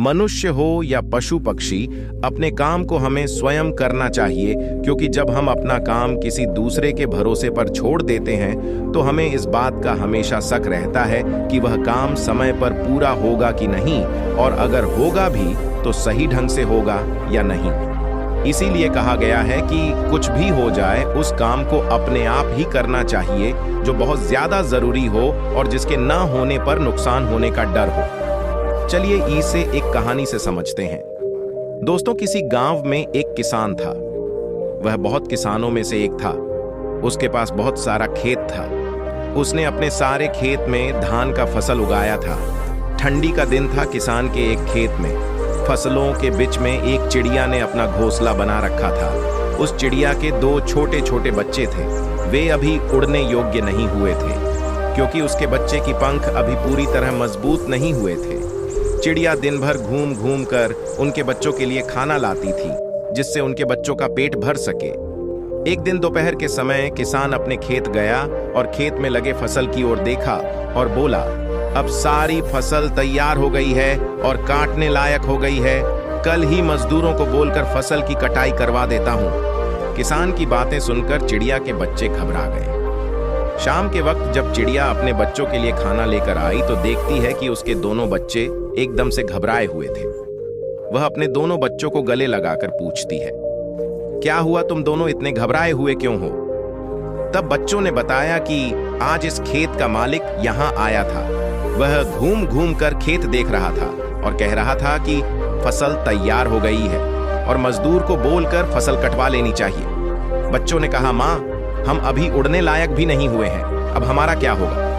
मनुष्य हो या पशु पक्षी, अपने काम को हमें स्वयं करना चाहिए, क्योंकि जब हम अपना काम किसी दूसरे के भरोसे पर छोड़ देते हैं तो हमें इस बात का हमेशा शक रहता है कि वह काम समय पर पूरा होगा कि नहीं, और अगर होगा भी तो सही ढंग से होगा या नहीं। इसीलिए कहा गया है कि कुछ भी हो जाए उस काम को अपने आप ही करना चाहिए जो बहुत ज्यादा जरूरी हो और जिसके ना होने पर नुकसान होने का डर हो। चलिए इसे एक कहानी से समझते हैं। दोस्तों, किसी गांव में एक किसान था। वह बहुत किसानों में से एक था। उसके पास बहुत सारा खेत था। उसने अपने सारे खेत में धान का फसल उगाया था। ठंडी का दिन था। किसान के एक खेत में फसलों के बीच में एक चिड़िया ने अपना घोंसला बना रखा था। उस चिड़िया के 2 छोटे छोटे बच्चे थे। वे अभी उड़ने योग्य नहीं हुए थे, क्योंकि उसके बच्चे की पंख अभी पूरी तरह मजबूत नहीं हुए थे। चिड़िया दिन भर घूम घूम कर उनके बच्चों के लिए खाना लाती थी, जिससे उनके बच्चों का पेट भर सके। एक दिन दोपहर के समय किसान अपने खेत गया और खेत में लगे फसल की ओर देखा और बोला, अब सारी फसल तैयार हो गई है और काटने लायक हो गई है। कल ही मजदूरों को बोलकर फसल की कटाई करवा देता हूँ। किसान की बातें सुनकर चिड़िया के बच्चे घबरा गए। शाम के वक्त जब चिड़िया अपने बच्चों के लिए खाना लेकर आई तो देखती है कि उसके दोनों बच्चे एकदम से घबराए हुए थे। वह अपने दोनों बच्चों को गले लगाकर पूछती है, क्या हुआ, तुम दोनों इतने घबराए हुए क्यों हो? तब बच्चों ने बताया कि आज इस खेत का मालिक यहाँ आया था। वह घूम घूम कर खेत देख रहा था और कह रहा था कि फसल तैयार हो गई है और मजदूर को बोलकर फसल कटवा लेनी चाहिए। बच्चों ने कहा, माँ, हम अभी उड़ने लायक भी नहीं हुए हैं, अब हमारा क्या होगा?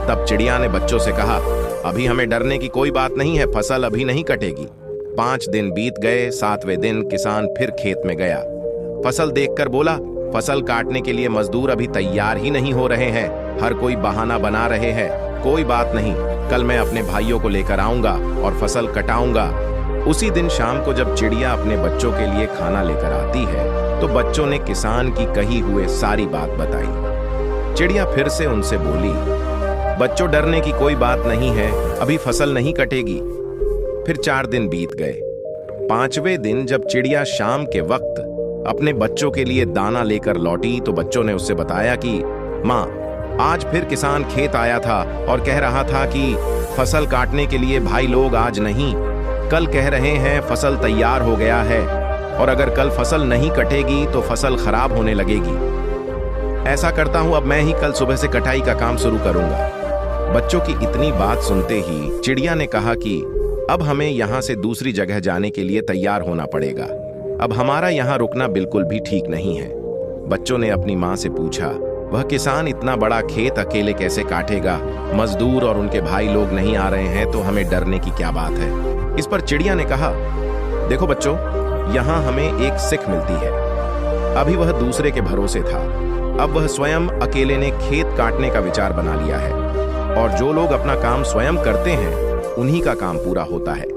तब चिड़िया ने बच्चों से कहा, अभी हमें डरने की कोई बात नहीं है, फसल अभी नहीं कटेगी। 5 दिन बीत गए। 7वें दिन किसान फिर खेत में गया। फसल देखकर बोला, फसल काटने के लिए मजदूर अभी तैयार ही नहीं हो रहे हैं, हर कोई बहाना बना रहे हैं। कोई बात नहीं, कल मैं अपने भाइयों को लेकर आऊंगा और फसल कटाऊंगा। उसी दिन शाम को जब चिड़िया अपने बच्चों के लिए खाना लेकर आती है तो बच्चों ने किसान की कही हुए सारी बात बताई। चिड़िया फिर से उनसे बोली, बच्चों, डरने की कोई बात नहीं है, अभी फसल नहीं कटेगी। फिर 4 दिन बीत गए। 5वें दिन जब चिड़िया शाम के वक्त अपने बच्चों के लिए दाना लेकर लौटी तो बच्चों ने उससे बताया कि माँ, आज फिर किसान खेत आया था और कह रहा था कि फसल काटने के लिए भाई लोग आज नहीं, कल कह रहे हैं फसल तैयार हो गया है और अगर कल फसल नहीं कटेगी तो फसल खराब होने लगेगी। ऐसा करता हूं, अब मैं ही कल सुबह से कटाई का काम शुरू करूंगा। बच्चों की इतनी बात सुनते ही चिड़िया ने कहा कि अब हमें यहाँ से दूसरी जगह जाने के लिए तैयार होना पड़ेगा। अब हमारा यहाँ रुकना बिल्कुल भी ठीक नहीं है। बच्चों ने अपनी माँ से पूछा, वह किसान इतना बड़ा खेत अकेले कैसे काटेगा? मजदूर और उनके भाई लोग नहीं आ रहे हैं तो हमें डरने की क्या बात है? इस पर चिड़िया ने कहा, देखो बच्चों, यहाँ हमें एक सीख मिलती है। अभी वह दूसरे के भरोसे था, अब वह स्वयं अकेले ने खेत काटने का विचार बना लिया है और जो लोग अपना काम स्वयं करते हैं उन्हीं का काम पूरा होता है।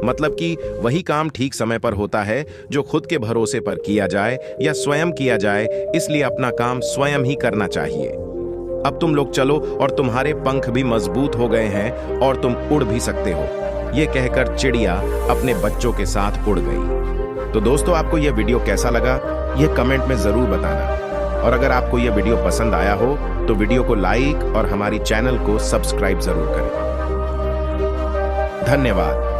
मतलब कि वही काम ठीक समय पर होता है जो खुद के भरोसे पर किया जाए या स्वयं किया जाए, इसलिए अपना काम स्वयं ही करना चाहिए। अब तुम लोग चलो और तुम्हारे पंख भी मजबूत हो गए हैं और तुम उड़ भी सकते हो। ये कहकर चिड़िया अपने बच्चों के साथ उड़ गई। तो दोस्तों, आपको यह वीडियो कैसा लगा यह कमेंट में जरूर बताना, और अगर आपको यह वीडियो पसंद आया हो तो वीडियो को लाइक और हमारी चैनल को सब्सक्राइब जरूर करें। धन्यवाद।